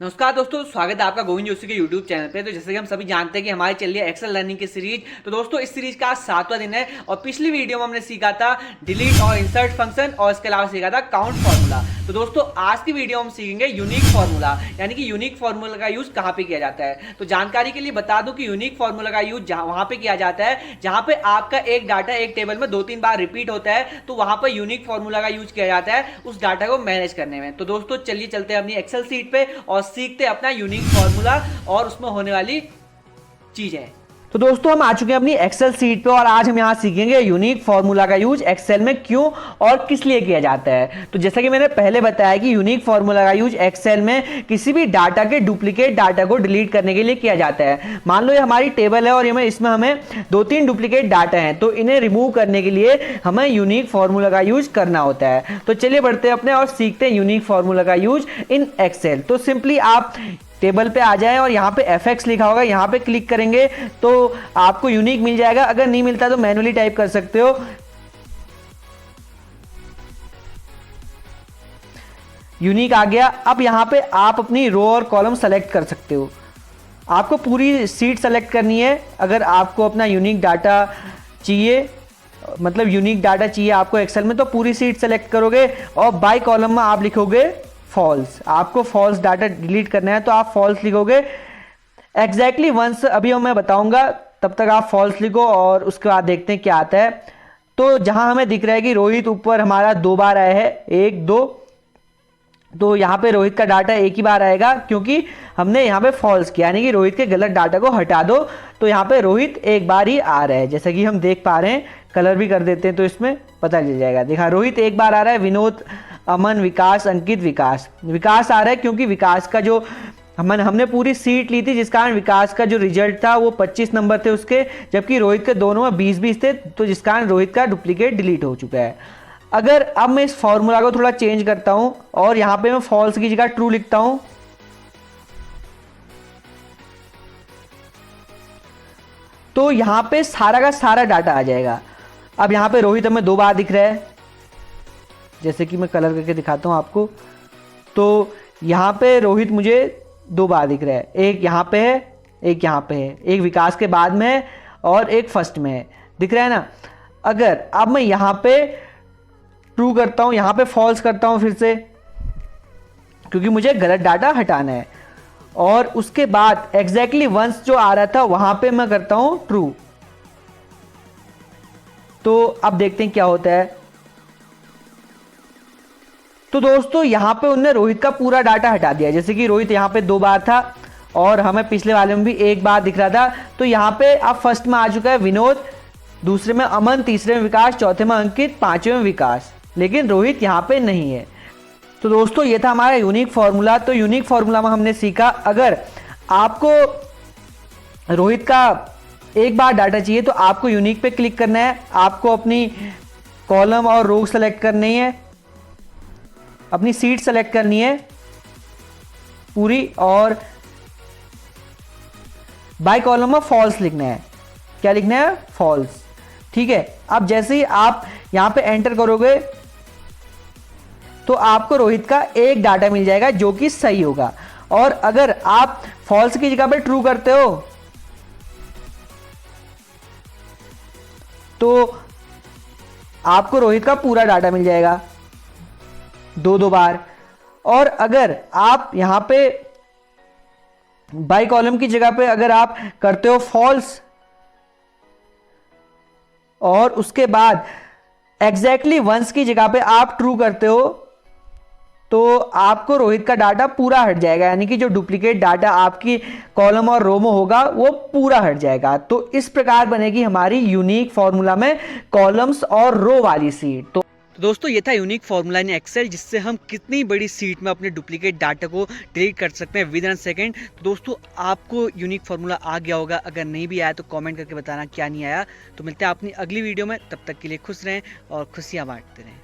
नमस्कार दोस्तों, स्वागत है आपका गोविंद जोशी के YouTube चैनल पे। तो जैसे कि हम सभी जानते हैं कि हमारी चल रही है एक्सेल लर्निंग की सीरीज। तो दोस्तों इस सीरीज का आज 7वां दिन है और पिछली वीडियो में हमने सीखा था डिलीट और इंसर्ट फंक्शन और इसके अलावा सीखा था काउंट फार्मूला। तो दोस्तों आज की वीडियो हम सीखेंगे यूनिक फार्मूला, यानी कि यूनिक फार्मूला का यूज कहाँ पे किया जाता है। तो जानकारी के लिए बता दूं कि यूनिक फार्मूला का यूज वहां पे किया जाता है जहां पे आपका एक डाटा एक टेबल में 2-3 बार रिपीट होता है, तो वहां पर यूनिक फार्मूला का यूज किया जाता है उस डाटा को मैनेज करने में। तो दोस्तों चलिए चलते हैं अपनी एक्सेल सीट पे और सीखते हैं अपना यूनिक फार्मूला और उसमें होने वाली चीजें। तो दोस्तों हम आ चुके हैं अपनी एक्सेल सीट पे और आज हम यहां सीखेंगे यूनिक फार्मूला का यूज एक्सेल में क्यों और किस लिए किया जाता है। तो जैसा कि मैंने पहले बताया कि यूनिक फार्मूला का यूज एक्सेल में किसी भी डाटा के डुप्लीकेट डाटा को डिलीट करने के लिए किया जाता है। मान लो ये हमारी टेबल है और इसमें हमें 2-3 डुप्लीकेट डाटा हैं, तो इन्हें रिमूव करने के लिए हमें यूनिक फार्मूला का यूज करना होता है। तो चलिए बढ़ते हैं अपने और सीखते हैं यूनिक फार्मूला का यूज इन एक्सेल। तो सिंपली आप टेबल पे आ जाए और यहाँ पे fx लिखा होगा, यहाँ पे क्लिक करेंगे तो आपको यूनिक मिल जाएगा। अगर नहीं मिलता तो मैन्युअली टाइप कर सकते हो। यूनिक आ गया। अब यहाँ पे आप अपनी रो और कॉलम सेलेक्ट कर सकते हो। आपको पूरी सीट सेलेक्ट करनी है। अगर आपको अपना यूनिक डाटा चाहिए, मतलब यूनिक डाटा चाहिए आपको एक्सेल में, तो पूरी सीट सेलेक्ट करोगे और बाय कॉलम में आप लिखोगे फॉल्स। आपको फॉल्स डाटा डिलीट करना है तो आप फॉल्स लिखोगे एग्जैक्टली वंस। अभी मैं बताऊंगा, तब तक आप फॉल्स लिखो और उसके बाद देखते हैं क्या आता है। तो जहां हमें दिख रहा है कि रोहित ऊपर हमारा 2 बार आया है, 1 2, तो यहाँ पे रोहित का डाटा एक ही बार आएगा क्योंकि हमने यहाँ पे फॉल्स किया, यानी कि रोहित के गलत डाटा को हटा दो। तो यहाँ पे रोहित एक बार ही आ रहा है, जैसा कि हम देख पा रहे हैं। कलर भी कर देते हैं तो इसमें पता चल जाएगा। देखा, रोहित एक बार आ रहा है, विनोद, अमन, विकास, अंकित, विकास आ रहा है क्योंकि विकास का जो हमने पूरी सीट ली थी, जिस कारण विकास का जो रिजल्ट था वो 25 नंबर थे उसके, जबकि रोहित के दोनों में 20-20 थे, तो जिस कारण रोहित का डुप्लीकेट डिलीट हो चुका है। अगर अब मैं इस फॉर्मूला को थोड़ा चेंज करता हूं और यहां पे मैं फॉल्स की जगह ट्रू लिखता हूं, तो यहां पे सारा का सारा डाटा आ जाएगा। अब यहां पे रोहित हमें 2 बार दिख रहा है, जैसे कि मैं कलर करके दिखाता हूं आपको। तो यहां पे रोहित मुझे 2 बार दिख रहा है, एक यहां पे है, एक यहां पे है, एक विकास के बाद में है और एक फर्स्ट में है, दिख रहा है ना। अगर अब मैं यहां पे ट्रू करता हूं, यहां पे फॉल्स करता हूं फिर से, क्योंकि मुझे गलत डाटा हटाना है, और उसके बाद एग्जैक्टली वंस जो आ रहा था वहां पे मैं करता हूं ट्रू। तो अब देखते हैं क्या होता है। तो दोस्तों यहां पे उन्होंने रोहित का पूरा डाटा हटा दिया, जैसे कि रोहित यहां पे 2 बार था और हमें पिछले वाले में भी 1 बार दिख रहा था। तो यहां पे अब फर्स्ट में आ चुका है विनोद, दूसरे में अमन, तीसरे में विकास, चौथे में अंकित, 5वें में विकास, लेकिन रोहित यहां पे नहीं है। तो दोस्तों ये था हमारा यूनिक फार्मूला। तो यूनिक फार्मूला में हमने सीखा, अगर आपको रोहित का एक बार डाटा चाहिए तो आपको यूनिक पे क्लिक करना है। आपको अपनी कॉलम और रो सेलेक्ट करनी है, अपनी सीट सेलेक्ट करनी है पूरी, और बाय कॉलम में फॉल्स लिखना है। क्या लिखना है? फॉल्स। ठीक है। अब जैसे ही आप यहां पे एंटर करोगे तो आपको रोहित का एक डाटा मिल जाएगा जो कि सही होगा। और अगर आप फॉल्स की जगह पे ट्रू करते हो तो आपको रोहित का पूरा डाटा मिल जाएगा 2-2 बार। और अगर आप यहां पे बाय कॉलम की जगह पे अगर आप करते हो फॉल्स और उसके बाद एग्जैक्टली वंस की जगह पे आप ट्रू करते हो, तो आपको रोहित का डाटा पूरा हट जाएगा, यानी कि जो डुप्लीकेट डाटा आपकी कॉलम और रो में होगा वो पूरा हट जाएगा। तो इस प्रकार बनेगी हमारी यूनिक फॉर्मूला में कॉलम्स और रो वाली सीट। तो दोस्तों ये था यूनिक फार्मूला इन एक्सेल, जिससे हम कितनी बड़ी सीट में अपने डुप्लीकेट डाटा को डिलीट कर सकते हैं विद इन सेकेंड। तो दोस्तों आपको यूनिक फार्मूला आ गया होगा, अगर नहीं भी आया तो कमेंट करके बताना क्या नहीं आया। तो मिलते हैं अपनी अगली वीडियो में, तब तक के लिए खुश रहें और खुशियां बांटते रहें।